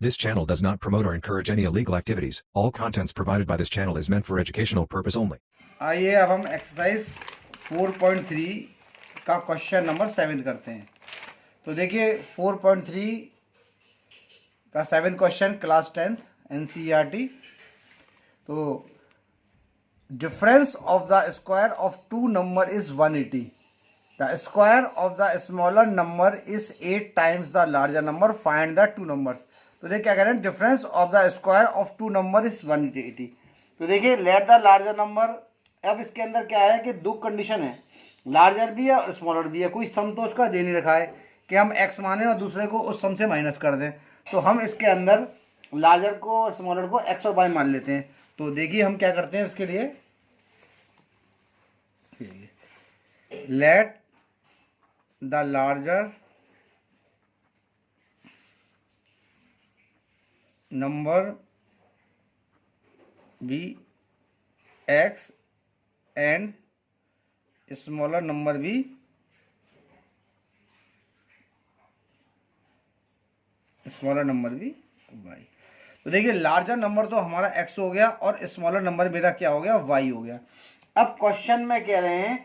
This channel does not promote or encourage any illegal activities. All contents provided by this channel is meant for educational purpose only. आइए अब हम exercise 4.3 का question number 7 करते हैं। तो देखिए 4.3 का 7 क्वेश्चन क्लास 10th NCERT। तो difference of the square of two number is 180। The square of the smaller number is 8 times the larger number, find the two numbers. तो देखिए क्या कह रहे हैं, difference of the square of two number is 180। तो देखिए late the larger number. अब इसके अंदर क्या है कि दो कंडीशन है, लार्जर भी है और स्मॉलर भी है। कोई सम तो उसका दे नहीं रखा है कि हम एक्स माने और दूसरे को उस सम से माइनस कर दें। तो हम इसके अंदर लार्जर को और स्मॉलर को एक्स और वाई मान लेते हैं। तो देखिए हम क्या करते हैं इसके लिए, let the larger number be x and smaller number be y. तो देखिए लार्जर नंबर तो हमारा एक्स हो गया और स्मॉलर नंबर मेरा क्या हो गया, वाई हो गया। अब क्वेश्चन में कह रहे हैं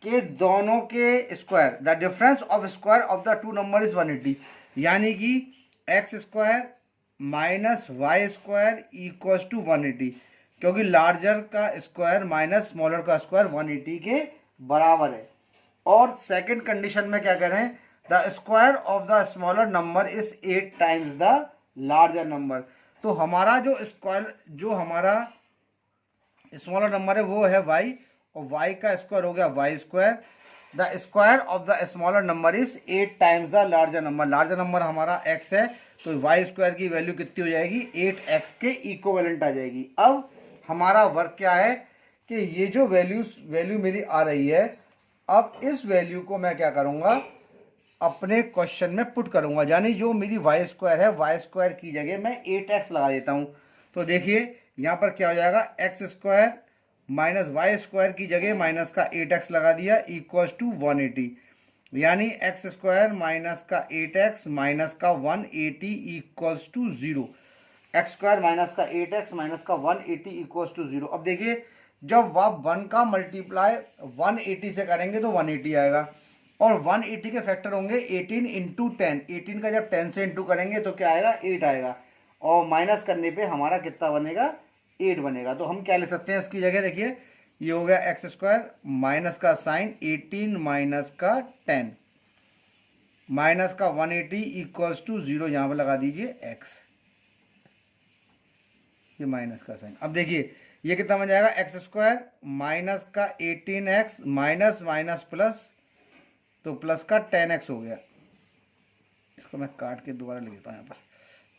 कि दोनों के square, the difference of square of the two number is 180, यानी कि x square minus y square equals to 180, क्योंकि लार्जर का स्क्वायर माइनस स्मॉलर का स्क्वायर 180 के बराबर है। और सेकंड कंडीशन में क्या करें, the square of the smaller number is 8 times the larger number. तो हमारा जो स्क्वायर, जो हमारा स्मॉलर नंबर है वो है y, और y का स्क्वायर हो गया y square. The square of the smaller number is 8 times the larger number. Larger number हमारा x है, तो y स्क्वायर की वैल्यू कितनी हो जाएगी, 8x के इक्विवेलेंट आ जाएगी। अब हमारा वर्क क्या है कि ये जो वैल्यू मेरी आ रही है, अब इस वैल्यू को मैं क्या करूंगा, अपने क्वेश्चन में पुट करूंगा, यानी जो मेरी वाई स्क्वायर है, वाई स्क्वायर की जगह मैं 8x लगा देता हूं। तो देखिए यहां पर क्या हो जाएगा, x square minus y square की जगह माइनस का 8x लगा दिया इक्वल्स टू 180, यानी एक्स स्क्वायर माइनस का 8x माइनस का 180 equals to 0। X square minus का 8x माइनस का 180 इक्वल्स टू 0। अब देखिए जब आप 1 का मल्टीप्लाई 180 से करेंगे तो 180 आएगा, और 180 के फैक्टर होंगे 18 इंटू 10। 18 का जब 10 से इंटू करेंगे तो क्या आएगा, 8 आएगा, और माइनस करने पे हमारा कितना बनेगा, 8 बनेगा। तो हम क्या ले सकते हैं इसकी जगह, देखिए ये हो गया एक्स स्क्वायर माइनस का साइन 18 माइनस का 10 माइनस का 180 इक्वल्स टू 0, यहां पर लगा दीजिए एक्स, ये माइनस का साइन। अब देखिए ये कितना बन जाएगा, एक्स स्क्वायर माइनस का 18x माइनस माइनस प्लस, तो प्लस का 10x हो गया। इसको मैं काट के दोबारा लिख देता हूँ यहाँ पर,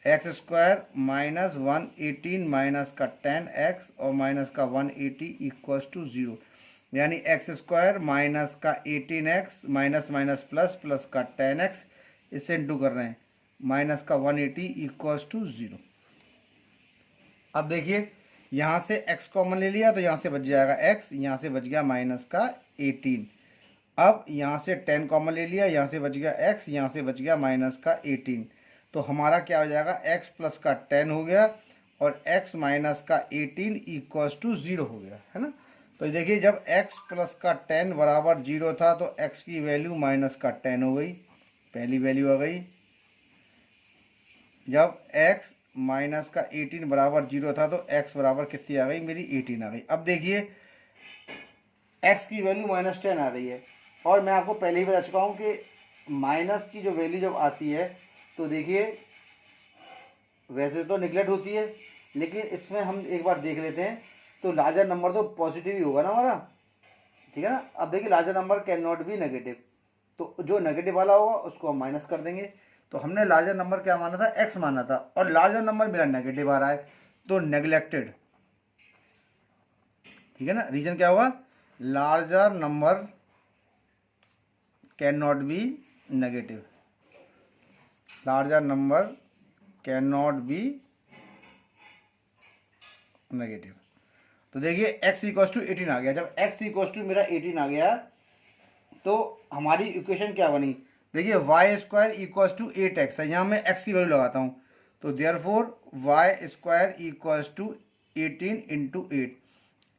एक्स स्क्वायर माइनस 118 माइनस का 10x और माइनस का 180 इक्वल्स टू 0, यानी एक्स स्क्वायर माइनस का 18x minus minus plus plus का 10x, इससे इंटू कर रहे हैं, माइनस का 180 इक्वल्स टू 0। अब देखिए यहाँ से x कॉमन ले लिया तो यहाँ से बच जाएगा x, यहाँ से बच गया माइनस का 18। अब यहाँ से 10 कॉमन ले लिया, यहाँ से बच गया x, यहाँ से बच गया माइनस का 18। तो हमारा क्या हो जाएगा, x प्लस का 10 हो गया और x माइनस का 18 इक्वल्स टू 0 हो गया, है ना। तो देखिए जब x प्लस का 10 बराबर 0 था तो x की वैल्यू माइनस का 10 हो गई, पहली वैल्यू आ गई। जब x माइनस का 18 बराबर 0 था तो x बराबर कितनी आ गई, मेरी 18 आ गई। अब देखिए x की वैल्यू माइनस 10 आ रही है, और मैं आपको पहले ही बता चुका हूँ कि माइनस की जो वैल्यू जब आती है तो देखिए वैसे तो निगलेक्ट होती है, लेकिन इसमें हम एक बार देख लेते हैं। तो लार्जर नंबर तो पॉजिटिव ही होगा ना हमारा, ठीक है ना। अब देखिए larger number can not be negative, तो जो नेगेटिव वाला होगा उसको हम माइनस कर देंगे। तो हमने लार्जर नंबर क्या माना था, x माना था, और लार्जर नंबर मेरा नेगेटिव आ रहा है तो नेग्लेक्टेड, ठीक है ना। रीजन क्या होगा, larger number can not be negative, larger number can not be negative. तो देखिए x इक्वल टू 18 आ गया। जब x इक्वल टू मेरा 18 आ गया तो हमारी इक्वेशन क्या बनी, देखिए Y square equal to 8x है, यहाँ मैं x की वैल्यू लगाता हूँ। तो therefore y square equals to 18 into 8,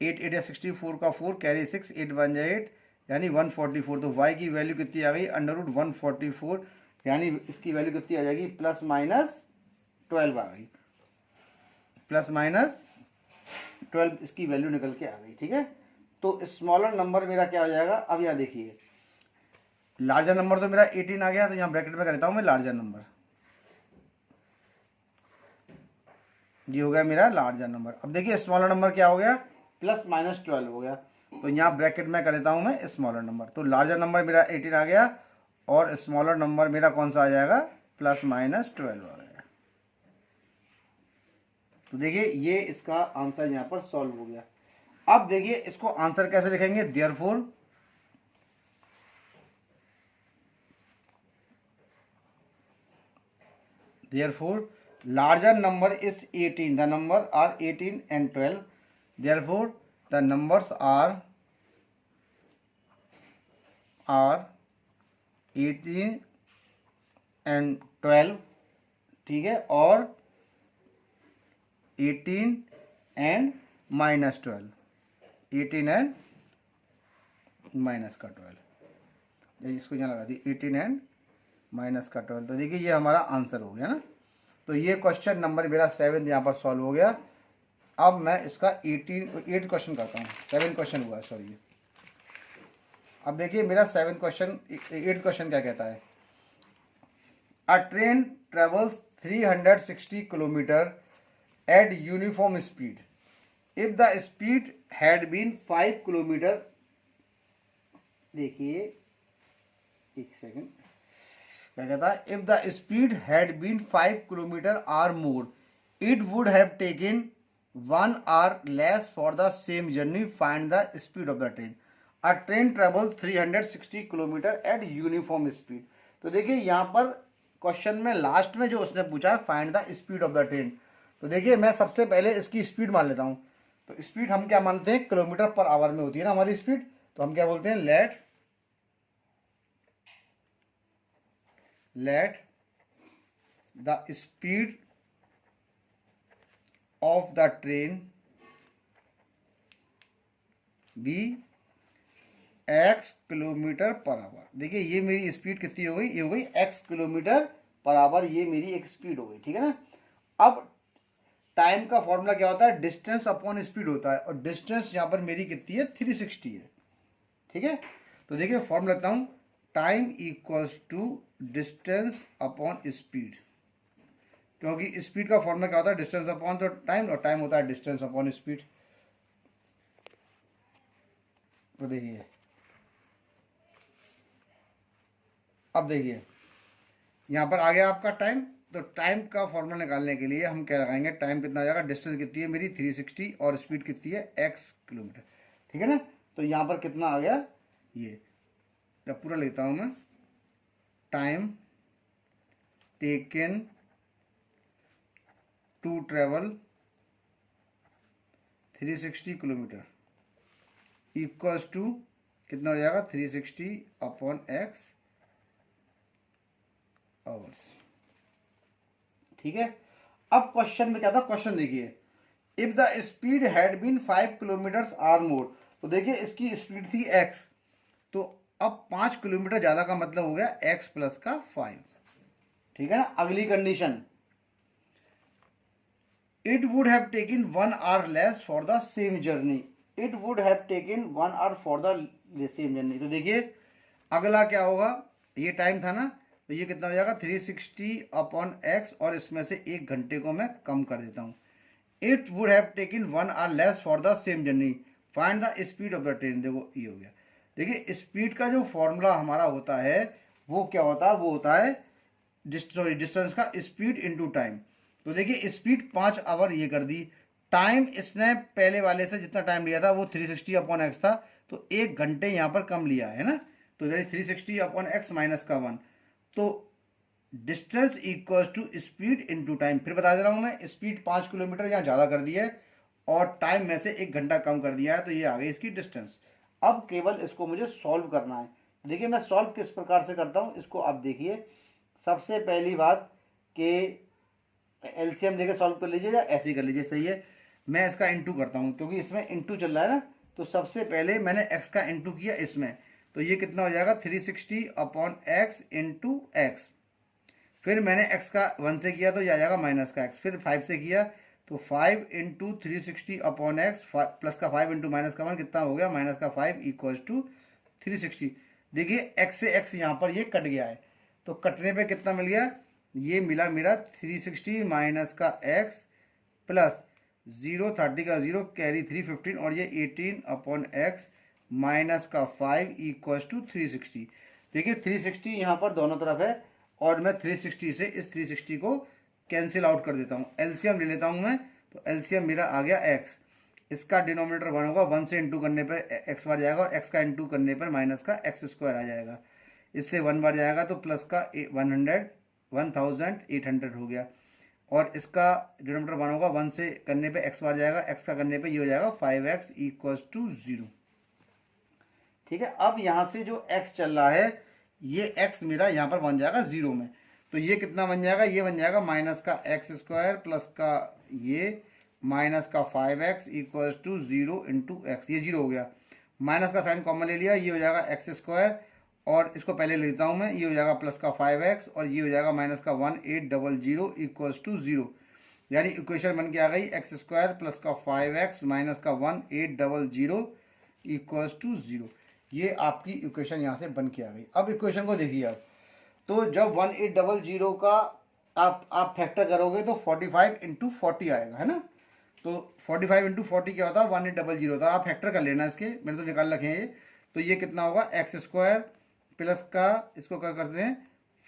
8 या 64 का 4 कैरी 6, 8 बन जाए 8 यानी 144। तो y की वैल्यू कितनी आ गई, √144, यानी इसकी वैल्यू कितनी आ जाएगी, +- 12 आ गई, +- 12 इसकी वैल्यू निकल के आ गई। ठीक है, तो स्मॉलर नंबर मेरा क्या हो जाएगा, अब यहाँ देखिए लार्जर नंबर तो मेरा 18 आ गया, तो यहाँ ब्रैकेट में कर देता हूँ मैं लार्जर नंबर, ये हो गया मेरा लार्जर नंबर। अब देखिए स्मॉलर नंबर क्या हो गया, +- 12 हो गया, तो यहाँ ब्रैकेट में कर देता हूँ मैं स्मॉलर नंबर। तो लार्जर नंबर मेरा 18 आ गया और स्मॉलर नंबर मेरा कौन सा आ जाएगा, +- 12 आ गया। तो देखिए ये इसका आंसर यहाँ पर सॉल्व हो गया। अब देखिए इसको आंसर कैसे लिखेंगे, therefore larger number is 18, the number are 18 and 12, therefore the numbers are 18 and 12, ठीक है, और 18 and -12, 18 and -12, इसको यहाँ लगा दी 18 एंड -12। तो देखिए ये हमारा आंसर हो गया ना। तो ये क्वेश्चन नंबर मेरा 7 यहाँ पर सॉल्व हो गया। अब मैं इसका 8 क्वेश्चन करता हूँ, 7 क्वेश्चन हुआ है सॉरी। अब देखिए मेरा 8 क्वेश्चन क्या कहता है, a train travels 360 kilometre at uniform speed if the speed had been 5 kilometre, देखिए एक सेकेंड, क्या कहता है, if the speed had been 5 kilometre or more it would have taken 1 hour less for the same journey, find the speed of the train. A train travels 360 kilometre at uniform speed. तो देखिए यहाँ पर question में last में जो उसने पूछा है find the speed of the train, तो देखिए मैं सबसे पहले इसकी स्पीड मान लेता हूँ। तो स्पीड हम क्या मानते हैं, किलोमीटर पर आवर में होती है ना हमारी स्पीड, तो हम क्या बोलते हैं, let the speed of the train be x kilometre per hour. देखिए ये मेरी स्पीड कितनी हो गई, ये हो गई x किलोमीटर पर आवर, ये मेरी एक स्पीड हो गई। ठीक है ना। अब टाइम का फॉर्मूला क्या होता है, डिस्टेंस अपॉन स्पीड होता है, और डिस्टेंस यहाँ पर मेरी कितनी है, 360 है। ठीक है, तो देखिए फॉर्मूला लेता हूँ, time equals to distance upon speed, क्योंकि स्पीड का फॉर्मूला क्या होता है, डिस्टेंस अपॉन तो टाइम, और टाइम होता है डिस्टेंस अपॉन स्पीड। तो देखिए अब देखिए यहाँ पर आ गया आपका टाइम, तो टाइम का फॉर्मूला निकालने के लिए हम क्या लगाएंगे, टाइम कितना आ जाएगा, डिस्टेंस कितनी है मेरी 360 और स्पीड कितनी है x किलोमीटर। ठीक है ना, तो यहाँ पर कितना आ गया, ये जब पूरा लेता हूँ मैं, time taken to travel 360 kilometre equals to कितना हो जाएगा, 360 अपॉन x आवर्स। ठीक है, अब क्वेश्चन में क्या था, क्वेश्चन देखिए, if the speed had been 5 kilometre or more, तो देखिए इसकी स्पीड थी x, तो अब 5 किलोमीटर ज्यादा का मतलब हो गया x प्लस का 5। ठीक है ना। अगली condition, it would have taken 1 hour less for the same journey, it would have taken 1 hour for the same journey. तो देखिए अगला क्या होगा, ये टाइम था ना, तो ये कितना हो जाएगा, 360 अपॉन x, और इसमें से 1 घंटे को मैं कम कर देता हूँ। It would have taken 1 hour less for the same journey, find the speed of the train. देखो ये हो गया। देखिए स्पीड का जो फॉर्मूला हमारा होता है वो क्या होता है, वो होता है डिस्टेंस का स्पीड इनटू टाइम। तो देखिए स्पीड 5 आवर ये कर दी, टाइम इसने पहले वाले से जितना टाइम लिया था वो 360 अपॉन एक्स था, तो 1 घंटे यहाँ पर कम लिया है ना, तो 360 अपॉन एक्स माइनस का 1, तो distance equals to speed into time. फिर बता दे रहा हूँ मैं, स्पीड 5 किलोमीटर यहाँ ज़्यादा कर दी है और टाइम में से 1 घंटा कम कर दिया है, तो ये आ गई इसकी डिस्टेंस। अब केवल इसको मुझे सॉल्व करना है। देखिए मैं सॉल्व किस प्रकार से करता हूँ इसको आप देखिए। सबसे पहली बात कि एलसीएम लेके सॉल्व कर लीजिए या ऐसे ही कर लीजिए, सही है। मैं इसका इंटू करता हूँ क्योंकि इसमें इंटू चल रहा है ना, तो सबसे पहले मैंने एक्स का इंटू किया इसमें, तो ये कितना हो जाएगा 360 अपॉन एक्स इंटू एक्स। फिर मैंने x का 1 से किया तो ये आ जाएगा माइनस का x, फिर 5 से किया तो 5 इंटू 360 अपॉन एक्स, प्लस का 5 इंटू माइनस का 1 कितना हो गया माइनस का 5 इक्वल टू 360। देखिए x से x यहाँ पर ये कट गया है, तो कटने पे कितना मिल गया, ये मिला मेरा 360 माइनस का x प्लस 0 30 का 0 कैरी 315 और ये 18 अपॉन एक्स माइनस का 5 इक्वल टू 360। देखिए 360 यहाँ पर दोनों तरफ है और मैं 360 से इस 360 को कैंसिल आउट कर देता हूँ, एलसीएम ले लेता हूँ मैं, तो एलसीएम मेरा आ गया x। इसका डिनोमिनेटर 1 होगा, 1 से इंटू करने पर x बार जाएगा और x का इंटू करने पर माइनस का x स्क्वायर आ जाएगा। इससे 1 बार जाएगा तो प्लस का 1800 हो गया, और इसका डिनोमिनेटर 1 होगा, 1 से करने पे x बार जाएगा, x का करने पे ये हो जाएगा 5x इक्वल टू 0। ठीक है, अब यहाँ से जो x चल रहा है ये x मेरा यहाँ पर बन जाएगा 0 में, तो ये कितना बन जाएगा, ये बन जाएगा माइनस का एक्स स्क्वायर प्लस का ये माइनस का 5x equal to 0 into x, ये 0 हो गया, माइनस का साइन कॉमन ले लिया, ये हो जाएगा एक्स स्क्वायर और इसको पहले ले लेता हूँ मैं, ये हो जाएगा प्लस का 5x और ये हो जाएगा माइनस का 1800 इक्वल्स टू 0, यानी इक्वेशन बन के आ गई एक्स स्क्वायर प्लस का 5x माइनस का 1800 इक्वल्स टू 0। ये आपकी इक्वेशन यहाँ से बन के आ गई। अब इक्वेशन को देखिए आप, तो जब 1800 का आप फैक्टर करोगे तो 45 इंटू 40 आएगा, है ना, तो 45 इंटू 40 क्या होता है 1800 होता है, आप फैक्टर कर लेना इसके, मैंने तो निकाल रखे हैं ये, तो ये कितना होगा एक्स स्क्वायर प्लस का इसको क्या करते हैं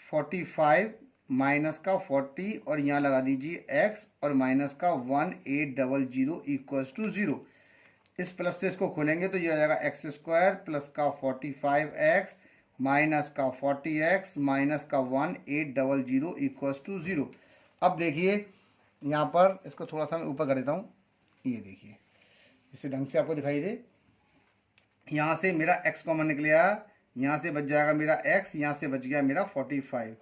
45 माइनस का 40 और यहाँ लगा दीजिए x और माइनस का 1800 इक्वल्स टू 0। इस प्लस से इसको खोलेंगे तो ये आ जाएगा एक्स स्क्वायर प्लस का 45x माइनस का 40x माइनस का 1800 इक्वल्स टू 0। अब देखिए यहाँ पर इसको थोड़ा सा मैं ऊपर कर देता हूँ, ये देखिए इसे ढंग से आपको दिखाई दे, यहाँ से मेरा x कॉमन निकल आया, यहाँ से बच जाएगा मेरा x, यहाँ से बच गया मेरा 45,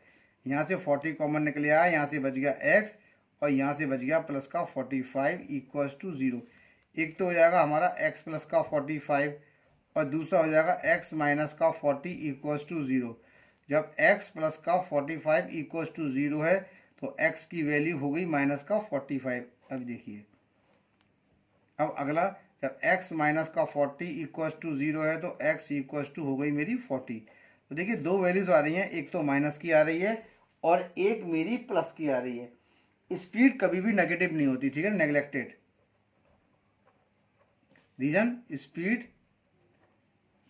यहाँ से 40 कॉमन निकल आया, यहाँ से बच गया x और यहाँ से बच गया प्लस का 45 इक्वल्स टू 0। एक तो हो जाएगा हमारा x प्लस का 45 और दूसरा हो जाएगा x माइनस का 40 इक्वल्स टू 0। जब x प्लस का 45 इक्वल्स टू 0 है तो x की वैल्यू हो गई माइनस का 45। अब देखिए अब अगला, जब x माइनस का 40 इक्वल्स टू 0 है तो x इक्वल्स टू हो गई मेरी 40। तो देखिए दो वैल्यूज आ रही हैं, एक तो माइनस की आ रही है और एक मेरी प्लस की आ रही है। स्पीड कभी भी नेगेटिव नहीं होती, ठीक है, neglected reason, speed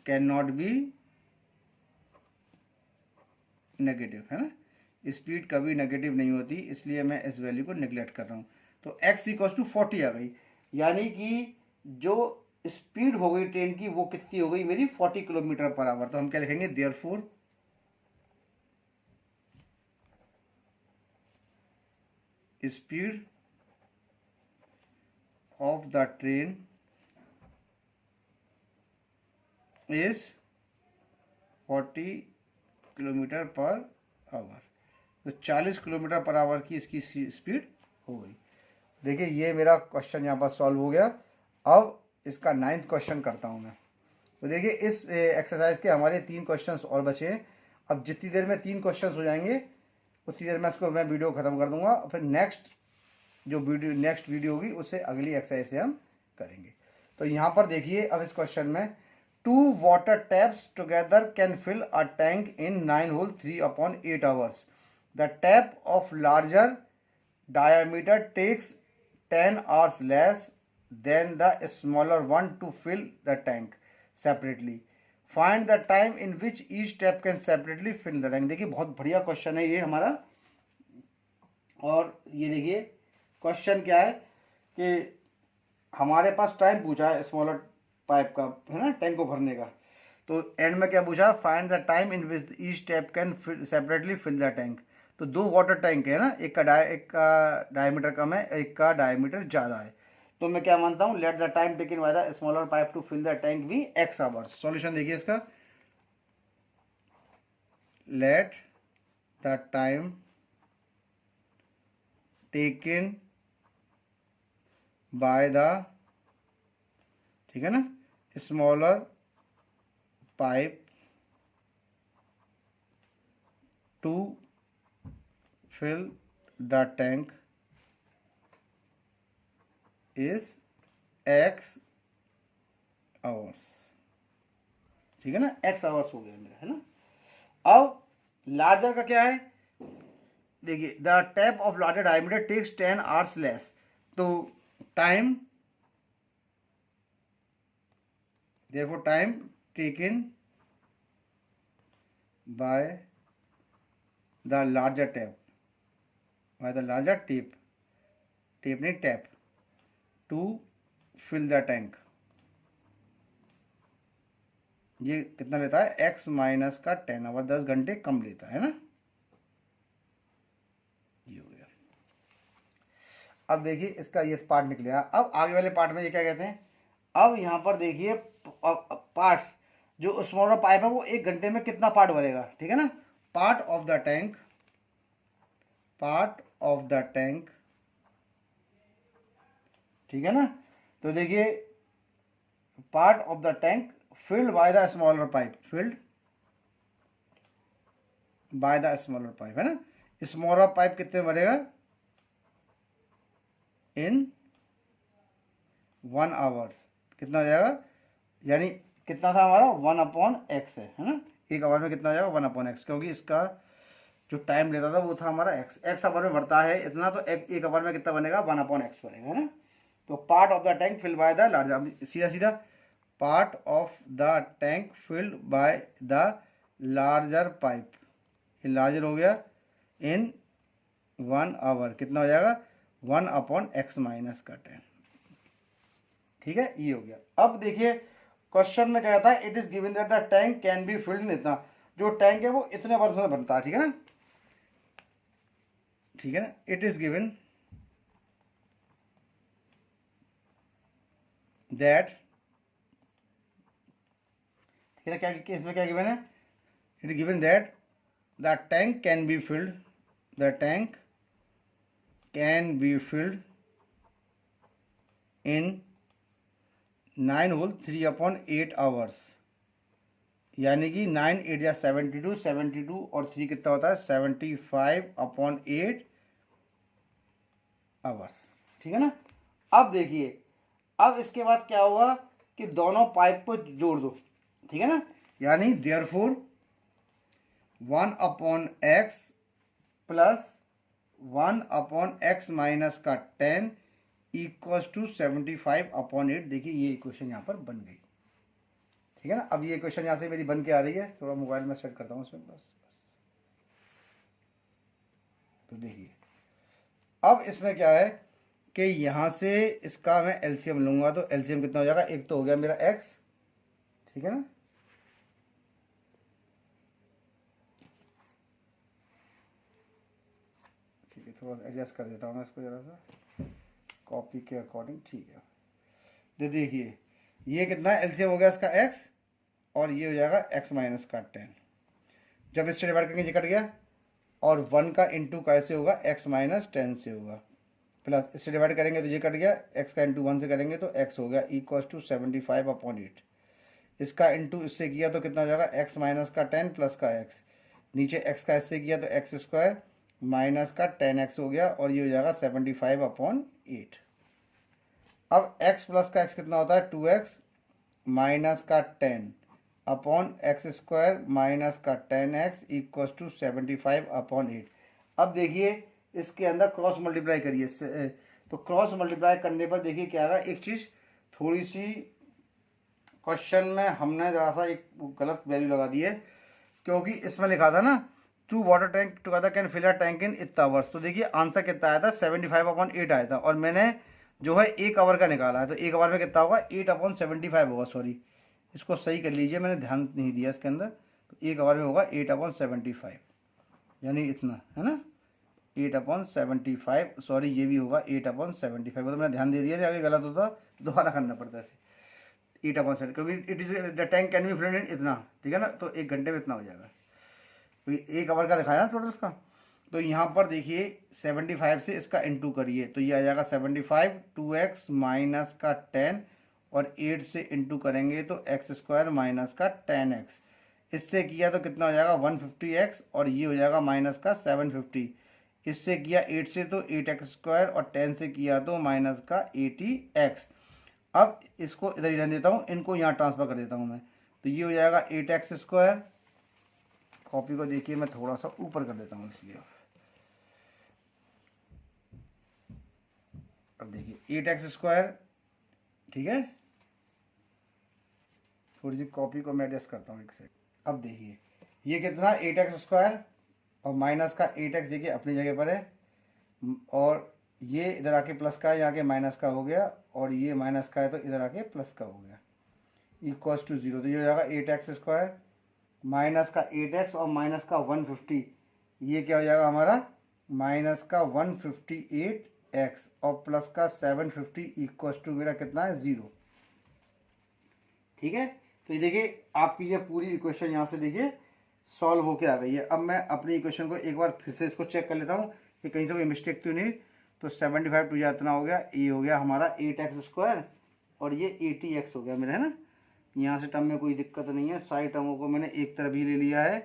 can not be negative, है ना, स्पीड कभी नेगेटिव नहीं होती, इसलिए मैं इस वैल्यू को नेग्लेक्ट कर रहा हूँ। तो x इक्वल्स टू 40 आ गई, यानी कि जो स्पीड हो गई ट्रेन की वो कितनी हो गई मेरी 40 किलोमीटर पर आवर। तो हम क्या लिखेंगे, therefore speed of the train is 40 kilometre per our. तो 40 किलोमीटर पर आवर की इसकी स्पीड हो गई। देखिए ये मेरा क्वेश्चन यहाँ पर सॉल्व हो गया। अब इसका 9th क्वेश्चन करता हूँ मैं। तो देखिए इस एक्सरसाइज के हमारे 3 क्वेश्चंस और बचे हैं। अब जितनी देर में 3 क्वेश्चंस हो जाएंगे उतनी देर में इसको मैं वीडियो ख़त्म कर दूंगा, फिर नेक्स्ट वीडियो होगी उससे अगली एक्सरसाइज से हम करेंगे। तो यहाँ पर देखिए अब इस क्वेश्चन में 2 water taps together can fill a tank in 9 whole 3/8 hours. The tap of larger diameter takes 10 hours less than the smaller one to fill the tank separately. Find the time in which each tap can separately fill the tank. देखिए बहुत बढ़िया question है ये हमारा। और ये देखिए question क्या है कि हमारे पास टाइम पूछा है स्मॉलर पाइप का, है ना, टैंक को भरने का। तो एंड में क्या पूछा, find the time in which each tap can separately fill the tank. तो 2 वाटर टैंक है ना, एक का डायमीटर कम है, एक का डायमीटर ज़्यादा है। तो मैं क्या मानता हूँ, let the time taken by the smaller pipe to fill the tank be x hours. Solution देखिए इसका, let the time taken by the, ठीक है ना, smaller pipe to fill the tank is x hours, ठीक है ना, x hours हो गया मेरा, है ना। अब लार्जर का क्या है, देखिए the tap of larger diameter takes 10 hours less, तो time, therefore time taken by the larger tap, by the larger tape, tape नहीं tap, to fill the tank, ये कितना लेता है, x माइनस का 10 आवर, 10 घंटे कम लेता है ना, ये हो गया। अब देखिए इसका ये पार्ट निकलेगा। अब आगे वाले पार्ट में ये क्या कहते हैं, अब यहाँ पर देखिए पार्ट, जो स्मॉलर पाइप है वो 1 घंटे में कितना पार्ट भरेगा, ठीक है ना, part of the tank, part of the tank, ठीक है ना। तो देखिए part of the tank filled by the smaller pipe, filled by the smaller pipe, है ना, स्मॉलर पाइप कितने भरेगा, इन 1 आवर्स, कितना हो जाएगा, यानी कितना था हमारा 1/x है ना, 1 आवर में कितना हो जाएगा 1/x, क्योंकि इसका जो टाइम लेता था वो था हमारा x आवर में भरता है इतना, तो 1 आवर में कितना बनेगा 1/x बनेगा, है ना। तो part of the tank filled by the larger, सीधा सीधा part of the tank filled by the larger pipe, ये लार्जर हो गया, इन 1 आवर कितना हो जाएगा 1/x माइनस का 10, ठीक है, ये हो गया। अब देखिए क्वेश्चन में क्या कहता है, it is given that the tank can be filled इन इतना, जो टैंक है वो इतने वर्ष में बनता है, ठीक है ना, ठीक है ना, इट इज गिवन दैट, ठीक है, क्या इसमें क्या गिवन है, it is given that the tank can be filled, the tank can be filled in 9 whole 3/8 hours, यानी कि 9 8 या 72, 72 और 3 कितना होता है 75/8 आवर्स, ठीक है ना। अब देखिए अब इसके बाद क्या होगा कि दोनों पाइप को जोड़ दो, ठीक है ना, यानी therefore 1/x plus 1/x minus का 10 इक्वल्स टू 75/8, देखिए ये इक्वेशन यहाँ पर बन गई, ठीक है ना। अब ये इक्वेशन यहाँ से मेरी बन के आ रही है, थोड़ा मोबाइल में सेट करता हूँ उसमें, बस तो देखिए अब इसमें क्या है कि यहाँ से इसका मैं एलसीएम लूंगा, तो एलसीएम कितना हो जाएगा, एक तो हो गया मेरा x, ठीक है ना, ठीक है, थोड़ा एडजस्ट कर देता हूँ मैं इसको ज़रा सा कॉपी के अकॉर्डिंग, ठीक है। तो देखिए ये कितना एलसीएम हो गया इसका x, और ये हो जाएगा x माइनस का 10, जब इससे डिवाइड करेंगे ये कट गया, और 1 का इंटू कैसे होगा x माइनस 10 से होगा, प्लस इससे डिवाइड करेंगे तो ये कट गया, x का इंटू 1 से करेंगे तो x हो गया इक्वल्स टू 75/8, इसका इंटू इससे किया तो कितना हो जाएगा x माइनस का 10 प्लस का x, नीचे x का इससे किया तो x स्क्वायर माइनस का 10x हो गया, और ये हो जाएगा 75/8। अब x प्लस का x कितना होता है 2x माइनस का 10 अपॉन एक्स स्क्वायर माइनस का 10x इक्वल्स टू 75/8। अब देखिए इसके अंदर क्रॉस मल्टीप्लाई करिए, तो क्रॉस मल्टीप्लाई करने पर देखिए क्या आएगा, एक चीज़ थोड़ी सी क्वेश्चन में हमने ज़रा सा एक गलत वैल्यू लगा दी है, क्योंकि इसमें लिखा था ना 2 water tank together can fill a tank in इतना आवर्स, तो देखिए आंसर कितना आया था 75/8 आया था, और मैंने जो है 1 आवर का निकाला है, तो 1 आवर में कितना होगा 8/75 होगा, सॉरी इसको सही कर लीजिए, मैंने ध्यान नहीं दिया इसके अंदर, तो 1 आवर में होगा 8/75, यानी इतना है ना 8/75, सॉरी ये भी होगा 8/75, वो तो मैंने ध्यान दे दिया, अगर गलत होता दोबारा करना पड़ता है ऐसे 8/7, क्योंकि it is the tank can be filled इन इतना, ठीक है ना, तो 1 घंटे में इतना हो जाएगा, तो 1 आवर का दिखाया ना टोटल इसका, तो यहाँ पर देखिए 75 से इसका इंटू करिए तो ये आ जाएगा 75 2x माइनस का 10 और 8 से इंटू करेंगे तो एक्स स्क्वायर माइनस का 10x। इससे किया तो कितना हो जाएगा 150x और ये हो जाएगा माइनस का 750। इससे किया 8 से तो 8x स्क्वायर और 10 से किया तो माइनस का 80x। अब इसको इधर ही रहने देता हूँ, इनको यहाँ ट्रांसफर कर देता हूँ मैं, तो ये हो जाएगा 8x स्क्वायर। कॉपी को देखिए मैं थोड़ा सा ऊपर कर देता हूँ इसलिए। अब देखिए 8x स्क्वायर, ठीक है, थोड़ी सी कॉपी को मैं एडजस्ट करता हूँ एक से। अब देखिए ये कितना 8x स्क्वायर और माइनस का 8x देखिए अपनी जगह पर है, और ये इधर आके प्लस का है, यहाँ के माइनस का हो गया, और ये माइनस का है तो इधर आके प्लस का हो गया, इक्वल्स टू 0। तो ये हो जाएगा 8x स्क्वायर माइनस का 8x और माइनस का 150, ये क्या हो जाएगा हमारा माइनस का 158x और प्लस का 750 इक्वल्स टू मेरा कितना है 0। ठीक है, तो ये देखिए आपकी ये पूरी इक्वेशन यहाँ से देखिए सॉल्व होके आ गई है। अब मैं अपनी इक्वेशन को एक बार फिर से इसको चेक कर लेता हूँ कि कहीं से कोई मिस्टेक तो नहीं। तो 75 टू इतना हो गया, ये हो गया हमारा 8x स्क्वायर और ये 80x हो गया मेरा, है ना। यहाँ से टर्म में कोई दिक्कत नहीं है, सारी टर्मों को मैंने एक तरफ ही ले लिया है।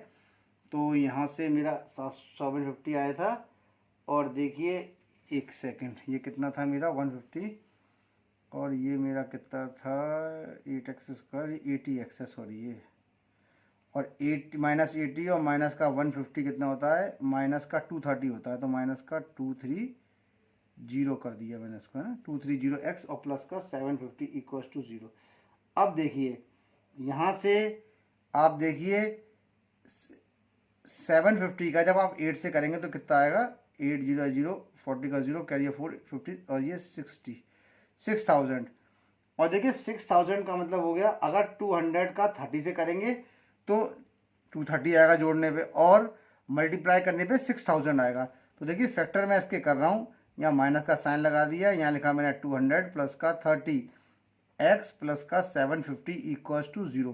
तो यहाँ से मेरा 750 आया था, और देखिए एक सेकंड, ये कितना था मेरा 150, और ये मेरा कितना था 8x स्क्वायर 80x है, सॉरी ये, और 8 माइनस 80 और माइनस का 150 कितना होता है, माइनस का 230 होता है, तो माइनस का 230 कर दिया मैंने इसको, है ना, 230x और प्लस का 750 इक्वल्स टू 0। अब देखिए यहाँ से आप देखिए 750 का जब आप 8 से करेंगे तो कितना आएगा, 8 0 0 40 का 0 कैरियर 4 50 और ये 6000। और देखिए 6000 का मतलब हो गया, अगर 200 का 30 से करेंगे तो 230 आएगा जोड़ने पे, और मल्टीप्लाई करने पे 6000 आएगा। तो देखिए फैक्टर मैं इसके कर रहा हूँ, यहाँ माइनस का साइन लगा दिया, यहाँ लिखा मैंने 200 प्लस का 30x प्लस का 750 इक्वल्स टू 0।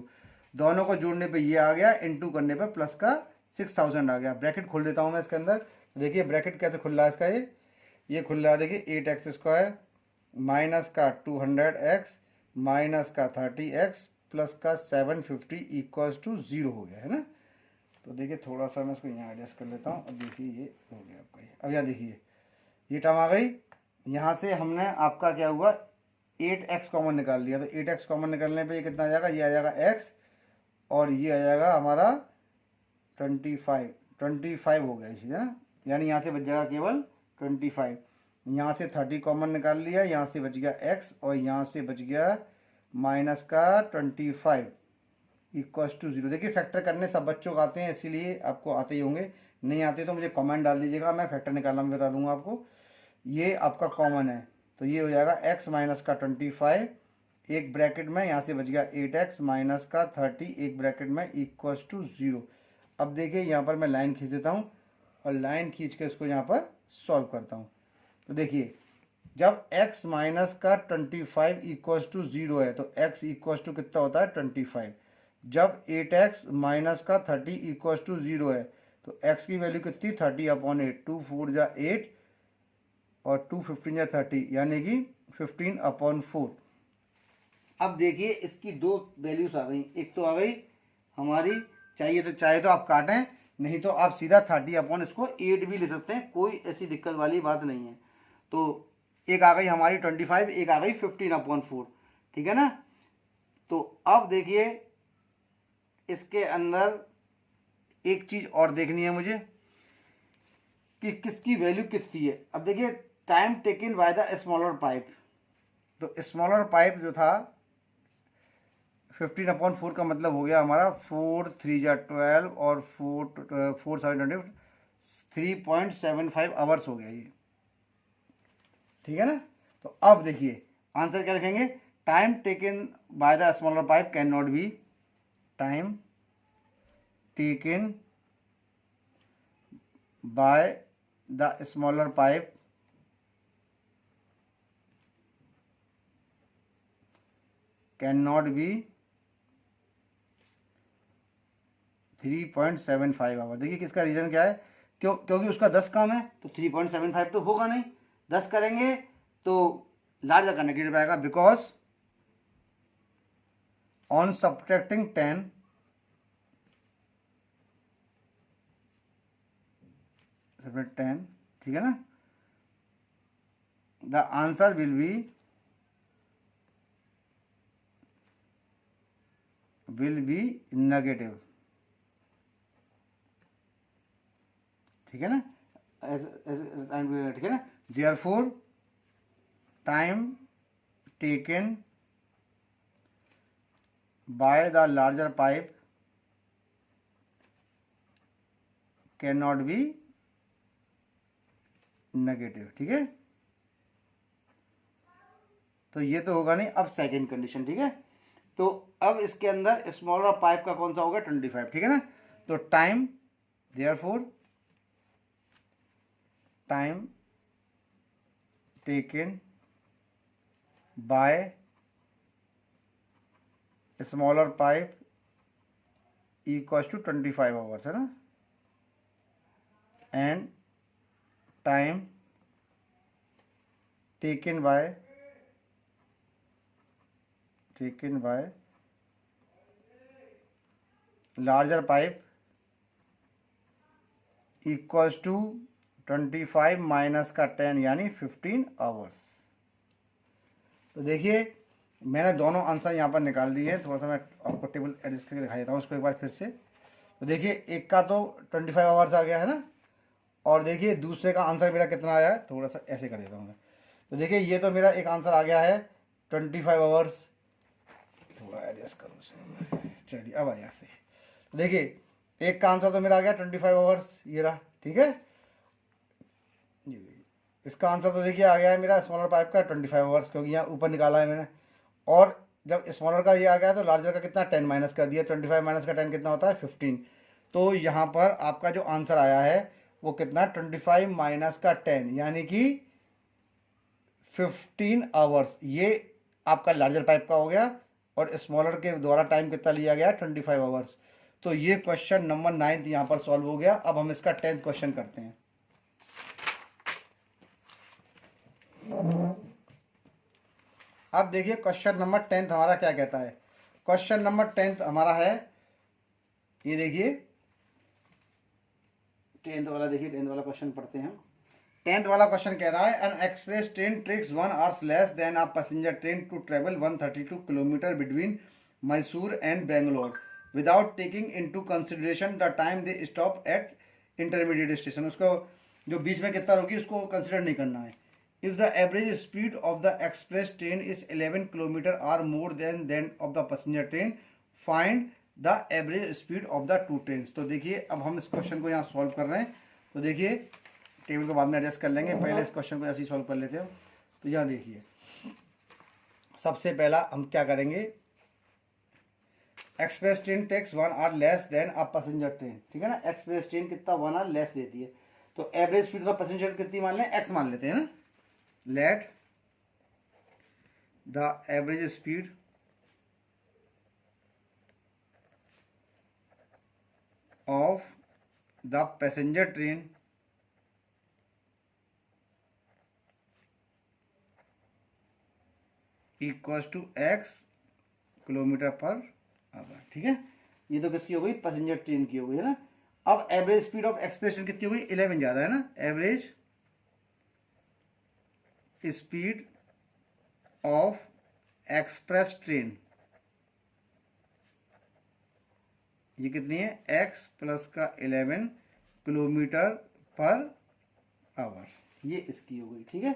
दोनों को जोड़ने पे ये आ गया, इनटू करने पे प्लस का 6000 आ गया। ब्रैकेट खोल देता हूँ मैं इसके अंदर, देखिए ब्रैकेट कैसे खुल रहा है इसका, ये खुल रहा है, देखिए 8x स्क्वायर माइनस का 200x माइनस का 30x प्लस का 750 इक्वल्स टू 0 हो गया, है ना। तो देखिए थोड़ा सा मैं इसको यहाँ एडजस्ट कर लेता हूँ। अब देखिए ये हो गया आपका ये। अब यहाँ देखिए ये टर्म आ गई, यहाँ से हमने आपका क्या हुआ 8x कॉमन निकाल लिया, तो 8x कॉमन निकालने पे ये कितना आ जाएगा, ये आ जाएगा x और ये आ जाएगा हमारा 25 हो गया इसी, है ना, यानी यहाँ से बच जाएगा केवल 25। यहाँ से 30 कॉमन निकाल लिया, यहाँ से बच गया x और यहाँ से बच गया माइनस का 25 इक्वल्स टू 0। देखिए फैक्टर करने सब बच्चों को आते हैं, इसीलिए आपको आते ही होंगे, नहीं आते तो मुझे कमेंट डाल दीजिएगा, मैं फैक्टर निकालना भी बता दूंगा आपको। ये आपका कॉमन है, तो ये हो जाएगा x माइनस का 25 एक ब्रैकेट में, यहाँ से बच गया 8x माइनस का 30 एक ब्रैकेट में इक्वल्स टू 0। अब देखिए यहाँ पर मैं लाइन खींच देता हूँ और लाइन खींच के इसको यहाँ पर सॉल्व करता हूँ। तो देखिए जब x माइनस का 25 इक्वल्स टू 0 है तो x इक्वल्स टू कितना होता है 25। जब 8x माइनस का 30 इक्वल्स टू 0 है तो x की वैल्यू कितनी 30/8, 2 4 जा 8 और 2 15 जा 30 यानी कि 15/4। अब देखिए इसकी दो वैल्यूज आ गई, एक तो आ गई हमारी, चाहे तो आप काटें, नहीं तो आप सीधा 30 इसको 8 भी ले सकते हैं, कोई ऐसी दिक्कत वाली बात नहीं है। तो एक आ गई हमारी 25, एक आ गई 15/4, ठीक है ना। तो अब देखिए इसके अंदर एक चीज और देखनी है मुझे कि किसकी वैल्यू कितनी है। अब देखिए time taken by the smaller pipe, तो स्मॉलर पाइप जो था 15/4 का मतलब हो गया हमारा 4 3 जा 12 और 4 7 20 3.75 आवर्स हो गया ये, ठीक है ना। तो अब देखिए आंसर क्या लिखेंगे, time taken by the smaller pipe can not be, time taken by the smaller pipe can not be 3.75 hour. देखिए किसका रीजन क्या है, क्योंकि उसका 10 काम है तो 3.75 तो होगा नहीं, 10 करेंगे तो लार्जर का नेगेटिव आएगा, बिकॉज ऑन सब्ट्रैक्टिंग 10 ठीक है ना, the answer will be negative, ठीक है ना, ठीक है ना। Therefore time taken by the larger pipe can not be negative, ठीक है। तो ये तो होगा नहीं। अब सेकंड कंडीशन, ठीक है, तो अब इसके अंदर स्मॉलर पाइप का कौन सा होगा 25, ठीक है ना। तो time, therefore time taken by smaller pipe equals to 25 hours, है ना, and time taken by larger pipe equals to 25 minus का 10 यानी 15 आवर्स। तो देखिए मैंने दोनों आंसर यहाँ पर निकाल दिए हैं। थोड़ा सा मैं आपको टेबल एडजस्ट करके दिखा देता हूँ उसको एक बार फिर से। तो देखिए एक का तो 25 आवर्स आ गया है ना, और देखिए दूसरे का आंसर मेरा कितना आया है, थोड़ा सा ऐसे कर देता हूँ मैं। तो देखिए ये तो मेरा एक आंसर आ गया है 25 आवर्स, थोड़ा एडजस्ट करूँ, चलिए अब आया से। तो देखिए एक का आंसर तो मेरा आ गया 25 आवर्स, ये रहा, ठीक है। ये देखिए इसका आंसर तो देखिए आ गया है मेरा स्मॉलर पाइप का 25 आवर्स, क्योंकि यहाँ ऊपर निकाला है मैंने। और जब स्मॉलर का ये आ गया तो लार्जर का कितना 10 माइनस कर दिया, 25 माइनस का 10 कितना होता है 15। तो यहाँ पर आपका जो आंसर आया है वो कितना 25 माइनस का 10 यानी कि 15 आवर्स। ये आपका लार्जर पाइप का हो गया, और स्मॉलर के द्वारा टाइम कितना लिया गया 25 आवर्स। तो ये क्वेश्चन नंबर 9 यहाँ पर सॉल्व हो गया। अब हम इसका 10th क्वेश्चन करते हैं। अब देखिए क्वेश्चन नंबर 10 हमारा क्या कहता है। क्वेश्चन नंबर 10 हमारा है, ये देखिए 10th वाला, देखिए 10th वाला क्वेश्चन पढ़ते हैं। 10th वाला क्वेश्चन कह रहा है an express train takes 1 hours less than a passenger train to travel 132 kilometre between Mysore and Bangalore without taking into consideration the time they stop at intermediate station. उसको जो बीच में कितना रुकी उसको कंसिडर नहीं करना है। If the average speed of the express train is 11 km or more than of the passenger train, find the average speed of the two trains। तो देखिए अब हम इस क्वेश्चन को यहाँ सॉल्व कर रहे हैं। तो देखिए टेबल को बाद में एडजस्ट कर लेंगे, पहले इस क्वेश्चन को ऐसे ही सॉल्व कर लेते हैं। तो यहाँ देखिए सबसे पहला हम क्या करेंगे, express train takes 1 hour less than a passenger train, ठीक है ना। एक्सप्रेस ट्रेन कितना 1 आवर लेस लेती है, तो एवरेज स्पीड ऑफ पैसेंजर कितनी मान लें, एक्स मान लेते हैं ना। Let the average speed of the passenger train equals to x kilometre per our, ठीक है। ये तो किसकी हो गई, पैसेंजर ट्रेन की हो गई है ना। अब average speed of express train कितनी हो गई, 11 ज्यादा है ना। Average speed of express train ये कितनी है, x प्लस का 11 किलोमीटर पर आवर, ये इसकी हो गई, ठीक है।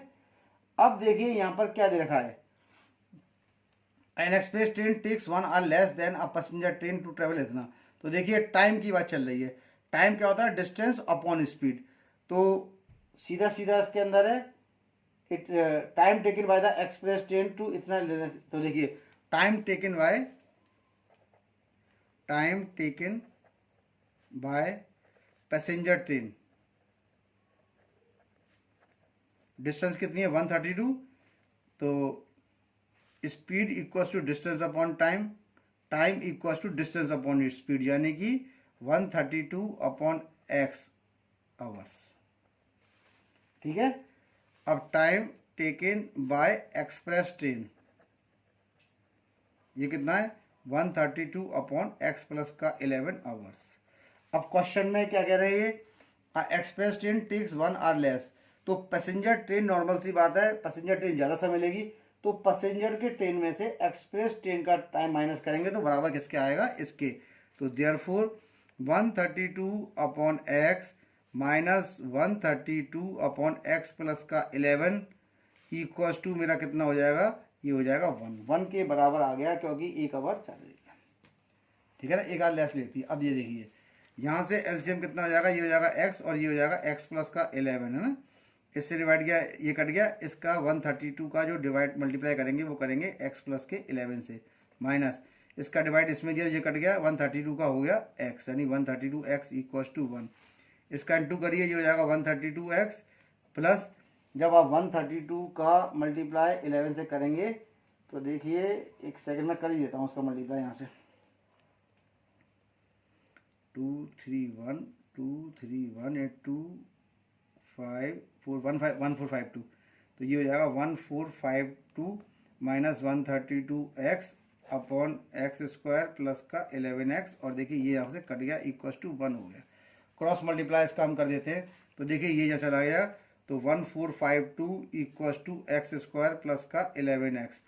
अब देखिए यहां पर क्या दे रखा है, an express train takes 1 hour less than a passenger train to travel इतना। तो देखिए टाइम की बात चल रही है। टाइम क्या होता है, डिस्टेंस अपॉन स्पीड। तो सीधा सीधा इसके अंदर है time taken by the express train to इतना। तो देखिए time taken by passenger train, distance कितनी है 132। तो speed equals to distance upon time, time equals to distance upon speed, यानी कि 132 अपॉन एक्स आवर्स। ठीक है, अब time taken by express train ये कितना है 132 अपॉन एक्स प्लस का 11 आवर्स। अब क्वेश्चन में क्या कह रहे हैं, express train takes 1 hour less. तो पैसेंजर ट्रेन नॉर्मल सी बात है, पैसेंजर ट्रेन ज़्यादा समय लेगी, तो पैसेंजर के ट्रेन में से एक्सप्रेस ट्रेन का टाइम माइनस करेंगे तो बराबर किसके आएगा, इसके। तो therefore 132 upon x minus 132 upon x plus का 11 इक्वल्स टू मेरा कितना हो जाएगा, ये हो जाएगा 1 के बराबर आ गया, क्योंकि 1 आवर चल रही है। ठीक है ना, 1 आवर लेस लेती है। अब ये देखिए यहाँ से एलसीएम कितना हो जाएगा, ये हो जाएगा एक्स और ये हो जाएगा एक्स प्लस का 11 है ना, इससे डिवाइड किया ये कट गया, इसका 132 का जो डिवाइड मल्टीप्लाई करेंगे वो करेंगे एक्स प्लस के 11 से, माइनस इसका डिवाइड इसमें दिया, ये कट गया, 132 का हो गया एक्स, यानी 132 एक्स इक्वल्स टू 1। इसका इंटू करिए, ये हो जाएगा 132 एक्स प्लस, जब आप 132 का मल्टीप्लाई 11 से करेंगे तो देखिए एक सेकंड में कर ही देता हूँ उसका मल्टीप्लाई यहाँ से, 231 1452, तो ये हो जाएगा 1452 minus 132 x upon x square plus का 11x, और देखिए ये यहाँ से कट गया इक्वल्स टू 1 हो गया। क्रॉस मल्टीप्लाई इसका हम कर देते हैं, तो देखिए ये यहाँ चला गया, तो 1452 equals to x square plus का 11x,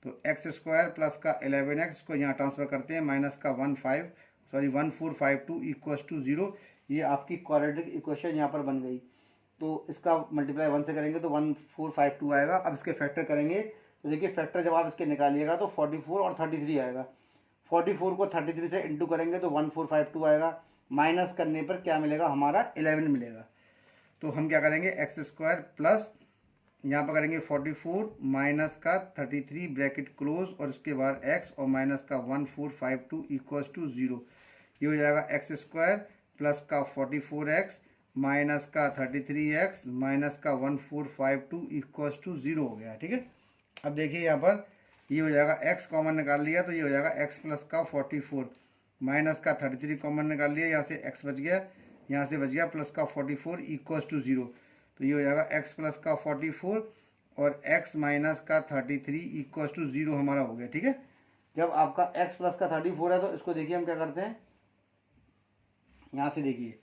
तो एक्स स्क्वायर प्लस का 11x को यहाँ ट्रांसफर करते हैं, माइनस का 1452 इक्वल्स टू 0। ये आपकी क्वाड्रेटिक इक्वेशन यहाँ पर बन गई। तो इसका मल्टीप्लाई 1 से करेंगे तो 1452 आएगा। अब इसके फैक्टर करेंगे तो देखिए फैक्टर जब आप इसके निकालिएगा तो 44 और 33 आएगा। 44 को 33 से इंटू करेंगे तो 1452 आएगा, माइनस करने पर क्या मिलेगा, हमारा 11 मिलेगा। तो हम क्या करेंगे, एक्स स्क्वायर प्लस यहाँ पर करेंगे 44 माइनस का 33 ब्रैकेट क्लोज और उसके बाद x और माइनस का 1452 इक्वल्स टू 0। ये हो जाएगा एक्स स्क्वायर प्लस का 44x माइनस का 33x माइनस का 1452 इक्वल्स टू 0 हो गया। ठीक है, अब देखिए यहाँ पर ये हो जाएगा x कॉमन निकाल लिया तो ये हो जाएगा x प्लस का 44 माइनस का 33 कॉमन निकाल लिया, यहाँ से x बच गया, यहाँ से बच गया प्लस का 44 इक्वल्स टू 0। तो ये हो जाएगा x प्लस का 44 और x माइनस का 33 इक्वल्स टू 0 हमारा हो गया। ठीक है, जब आपका x प्लस का 34 है तो इसको देखिए हम क्या करते हैं, यहाँ से देखिए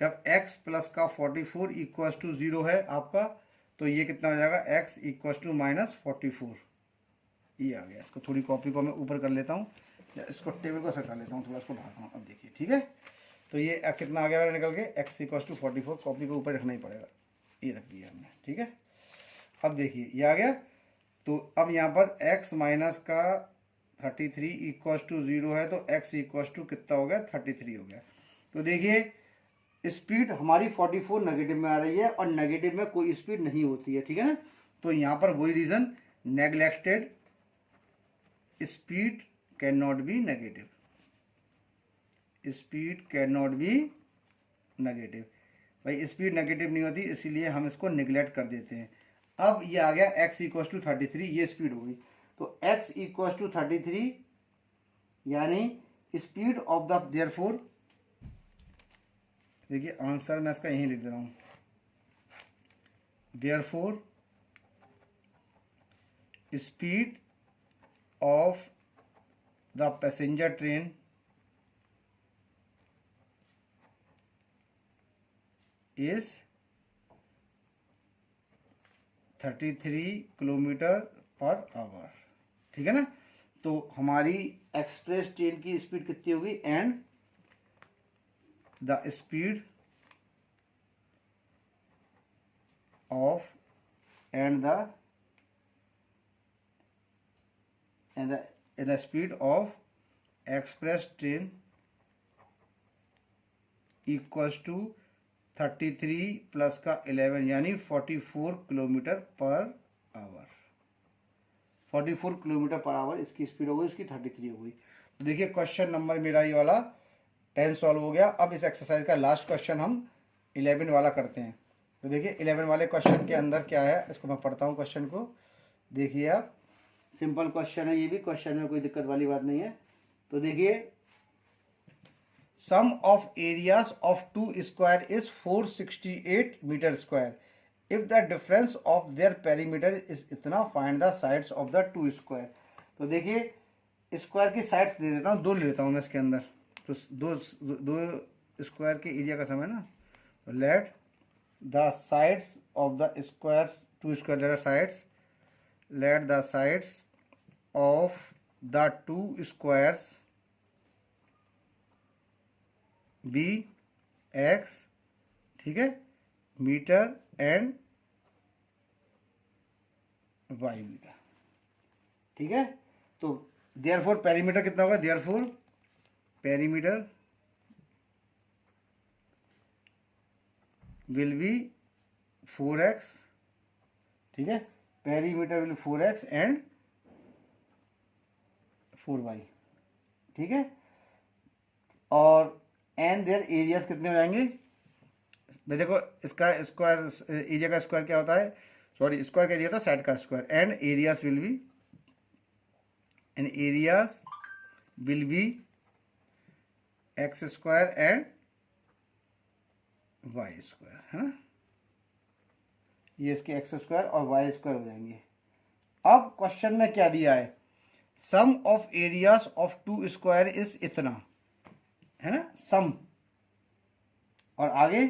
जब x प्लस का 44 इक्वल्स टू 0 है आपका, तो ये कितना हो जाएगा x इक्वल्स टू माइनस 44, ये आ गया। इसको थोड़ी कॉपी को मैं ऊपर कर लेता हूँ, इसको टेबल को सर कर लेता हूँ, थोड़ा इसको बढ़ाता हूँ। अब देखिए ठीक है, तो ये कितना आ गया मेरा निकल के, x इक्वल्स टू 44, कॉपी को ऊपर रखना ही पड़ेगा, ये रख दिया हमने। ठीक है, अब देखिए ये आ गया। तो अब यहाँ पर x माइनस का 33 इक्वल्स टू 0 है, तो x इक्वल्स टू कितना हो गया, 33 हो गया। तो देखिए स्पीड हमारी 44 नेगेटिव में आ रही है और नेगेटिव में कोई स्पीड नहीं होती है। ठीक है ना, तो यहाँ पर वही reason, neglected speed can not be negative, speed can not be negative. भाई स्पीड नेगेटिव नहीं होती, इसीलिए हम इसको निगलेक्ट कर देते हैं। अब ये आ गया x इक्वल्स टू 33, ये स्पीड हो गई। तो x इक्वल्स टू 33 यानी स्पीड ऑफ द, देयरफॉर देखिए आंसर मैं इसका यहीं लिख दे रहा हूँ, therefore speed of the passenger train is 33 kilometre per our. ठीक है ना, तो हमारी एक्सप्रेस ट्रेन की स्पीड कितनी होगी, and the speed of the speed of express train equals to 33 plus का 11 यानी 44 kilometre per hour. 44 kilometre per hour इसकी स्पीड हो गई, इसकी 33 हो गई। तो देखिए क्वेश्चन नंबर मेरा ये वाला 10 सॉल्व हो गया। अब इस एक्सरसाइज का लास्ट क्वेश्चन हम 11 वाला करते हैं। तो देखिए 11 वाले क्वेश्चन के अंदर क्या है, इसको मैं पढ़ता हूँ क्वेश्चन को। देखिए आप, सिंपल क्वेश्चन है ये भी, क्वेश्चन में कोई दिक्कत वाली बात नहीं है। तो देखिए sum of areas of two square is 468 metre square, if the difference of their perimeter is इतना, find the sides of the two square. तो देखिए स्क्वायर की साइड्स दे देता हूँ, दो ले लेता हूँ मैं इसके अंदर, तो दो दो स्क्वायर के एरिया का सम है ना, तो let the sides of the square, two square sides, let the sides of the two squares be x, ठीक है, मीटर एंड वाई मीटर, ठीक है। तो देयरफॉर पेरीमीटर कितना होगा, therefore perimeter will be 4x, ठीक है, perimeter will 4x and 4y, ठीक है। और एंड देयर एरियाज कितने हो जाएंगे भाई, देखो इसका स्क्वायर, एरिया का स्क्वायर क्या होता है, सॉरी स्क्वायर का एरिया था साइड का square, and areas will be, and areas will be X square and Y square, है ना, ये इसके एक्स स्क्वायर और वाई स्क्वायर हो जाएंगे। अब क्वेश्चन में क्या दिया है, sum of areas of two square is इतना, है ना, सम, और आगे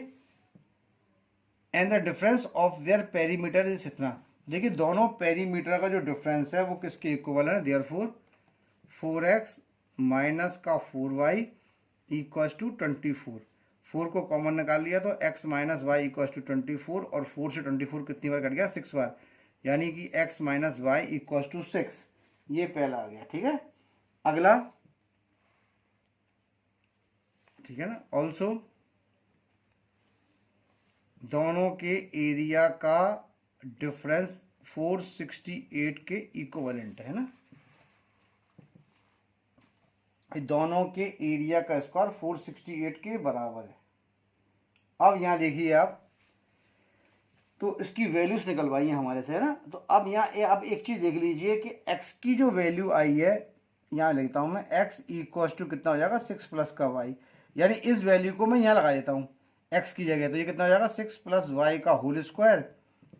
and the difference of their perimeter is इतना। देखिए दोनों पेरीमीटर का जो डिफरेंस है वो किसके इक्वल है, देयरफॉर 4x माइनस का 4y इक्वल्स टू 24। 4 को कॉमन निकाल लिया तो x minus y equals to 24, और 4 से 24 कितनी बार कट गया, 6 बार, यानी कि x minus y equals to 6, ये पहला आ गया, ठीक है। अगला, ठीक है ना, ऑल्सो दोनों के एरिया का डिफरेंस 468 के इक्विवेलेंट है ना, दोनों के एरिया का स्क्वायर 468 के बराबर है। अब यहाँ देखिए आप, तो इसकी वैल्यूज निकलवाई है हमारे से, है ना। तो अब यहाँ अब एक चीज देख लीजिए कि x की जो वैल्यू आई है, यहाँ लिखता हूँ मैं, x इक्वल्स टू कितना हो जाएगा, 6 प्लस का y, यानी इस वैल्यू को मैं यहाँ लगा देता हूँ x की जगह, तो ये कितना हो जाएगा, 6 प्लस वाई का whole square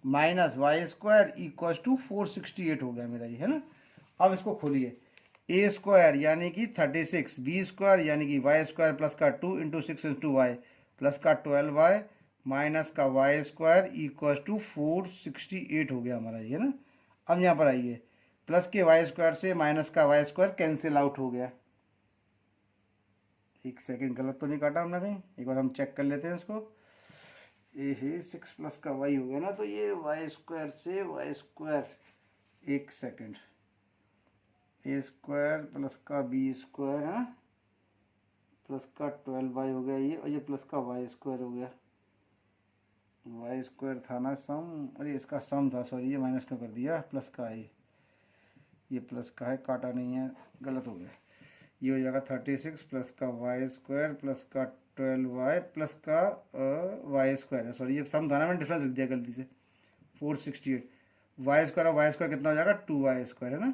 minus y square equals to 468 हो गया मेरा ये, है ना। अब इसको खोलिए, ए स्क्वायर यानी कि 36, बी स्क्वायर यानी कि वाई स्क्वायर प्लस का 2 इंटू 6 इंटू वाई प्लस का 12y माइनस का वाई स्क्वायर इक्वल्स टू 468 हो गया हमारा ये, है ना। अब यहाँ पर आइए, प्लस के वाई स्क्वायर से माइनस का वाई स्क्वायर कैंसिल आउट हो गया। एक सेकंड, गलत तो नहीं काटा हमने कहीं, एक बार हम चेक कर लेते हैं इसको। ये 6 प्लस का वाई हो गया ना, तो ये वाई स्क्वायर से वाई स्क्वायर, एक सेकंड, ए स्क्वायर प्लस का बी स्क्वायर है, प्लस का 12y हो गया ये, और ये प्लस का वाई स्क्वायर हो गया, वाई स्क्वायर था ना सम, अरे इसका सम था, सॉरी ये माइनस क्यों कर दिया, प्लस का है ये प्लस का है, काटा नहीं है, गलत हो गया। ये हो जाएगा 36 प्लस का वाई स्क्वायर प्लस का 12y प्लस का वाई स्क्वायर है, सॉरी ये सम था ना, मैंने डिफरेंस लिख दिया गलती से, 468, वाई स्क्वायर और वाई स्क्वायर कितना हो जाएगा, 2y स्क्वायर, है ना।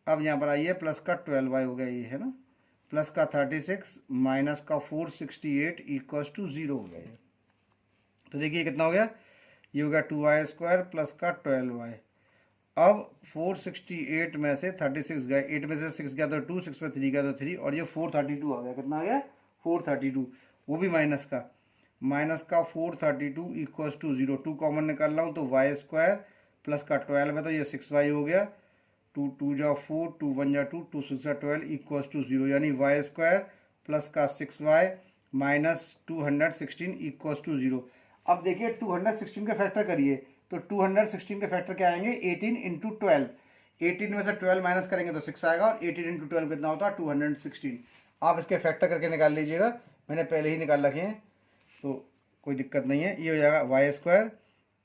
अब यहाँ पर आइए, प्लस का 12y हो गया ये, है ना, प्लस का 36 माइनस का 468 इक्वल्स टू 0 हो गया ये। तो देखिए कितना हो गया, ये हो गया 2y स्क्वायर प्लस का 12y। अब 468 में से 36 गए, 8 में से 6 गया तो 2, 6 में 3 गया तो 3, और ये 432 आ गया, कितना आ गया, 432, वो भी माइनस का 432 इक्वल्स टू 0, 2 कॉमन निकाल रहा हूँ तो वाई स्क्वायर प्लस का 12 है तो ये 6y हो गया, 2 2 जा 4, 2 1 जा 2, 2 6 जा 12 इक्वल्स टू 0, यानी वाई स्क्वायर प्लस का 6y माइनस 216 इक्वल्स टू 0। अब देखिए 216 का फैक्टर करिए, तो 216 के फैक्टर क्या आएंगे, 18 इंटू 12, 18 में से 12 माइनस करेंगे तो 6 आएगा, और 18 इंटू 12 कितना होता है, 216। आप इसके फैक्टर करके निकाल लीजिएगा, मैंने पहले ही निकाल रखे हैं तो कोई दिक्कत नहीं है। ये हो जाएगा वाई स्क्वायर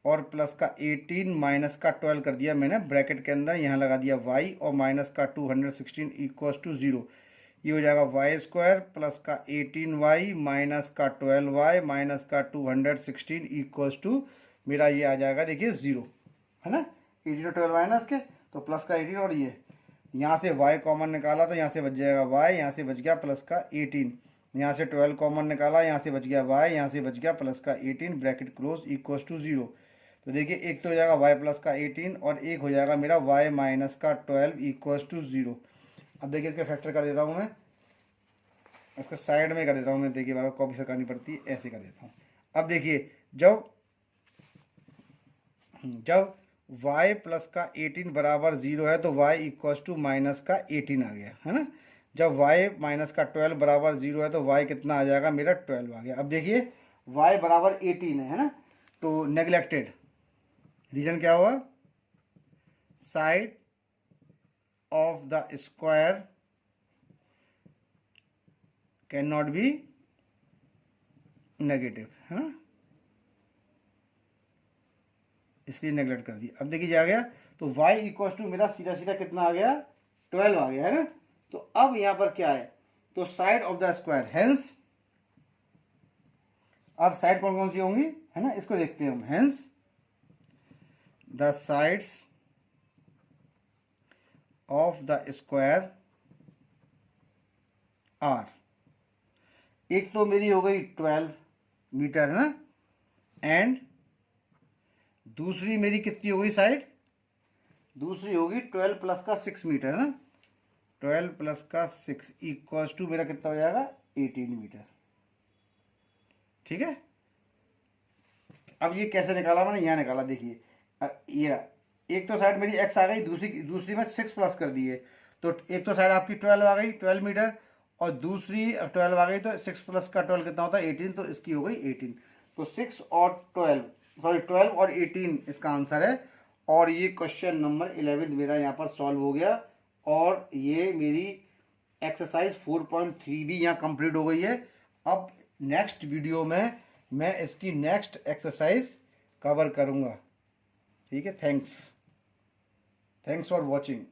और प्लस का 18 माइनस का 12 कर दिया मैंने ब्रैकेट के अंदर, यहाँ लगा दिया y, और माइनस का 216 इक्वल्स टू 0। ये हो जाएगा वाई स्क्वायर प्लस का 18y माइनस का 12y माइनस का 216 इक्वल्स टू मेरा ये आ जाएगा, देखिए 0, है ना। 18 और 12 माइनस के तो प्लस का 18, और ये यहाँ से y कॉमन निकाला तो यहाँ से बच जाएगा y, यहाँ से बच गया प्लस का 18, यहाँ से 12 कॉमन निकाला, यहाँ से बच गया y, यहाँ से बच गया प्लस का 18 ब्रैकेट क्लोज इक्वल्स टू 0। तो देखिए एक तो हो जाएगा y प्लस का 18 और एक हो जाएगा मेरा y माइनस का 12 इक्वल्स टू 0। अब देखिए इसका फैक्टर कर देता हूँ मैं, इसका साइड में कर देता हूँ मैं, देखिए बार कॉपी से करनी पड़ती है, ऐसे कर देता हूँ। अब देखिए जब y प्लस का 18 बराबर 0 है तो y इक्वल्स टू माइनस का 18 आ गया, है ना। जब y माइनस का 12 बराबर 0 है तो y कितना आ जाएगा मेरा 12 आ गया। अब देखिए y बराबर 18 है ना, तो नेग्लेक्टेड रीजन क्या हुआ, side of the square can not be negative, है ना, इसलिए नेगलेक्ट कर दिया। अब देखिए आ गया तो y इक्वल टू मेरा सीधा सीधा कितना आ गया 12 आ गया, है ना। तो अब यहां पर क्या है, तो side of the square, hence अब साइड कौन कौन सी होंगी, है ना, इसको देखते हैं हम। Hence the sides of the square are, एक तो मेरी हो गई 12 मीटर, है ना, एंड दूसरी मेरी कितनी होगी साइड, दूसरी होगी 12 प्लस का 6 मीटर, है ना, 12 प्लस का 6 इक्वल्स टू मेरा कितना हो जाएगा 18 मीटर, ठीक है। अब ये कैसे निकाला मैंने, यहाँ निकाला, देखिए ये एक तो साइड मेरी x आ गई, दूसरी में 6 प्लस कर दिए, तो एक तो साइड आपकी 12 आ गई 12 मीटर, और दूसरी 12 आ गई, तो 6 प्लस का 12 कितना होता है 18, तो इसकी हो गई 18। तो 6 और 12 और 18 इसका आंसर है। और ये क्वेश्चन नंबर 11 मेरा यहाँ पर सॉल्व हो गया, और ये मेरी एक्सरसाइज 4.3 भी यहाँ कंप्लीट हो गई है। अब नेक्स्ट वीडियो में मैं इसकी नेक्स्ट एक्सरसाइज कवर करूँगा, ठीक है। Thanks for watching.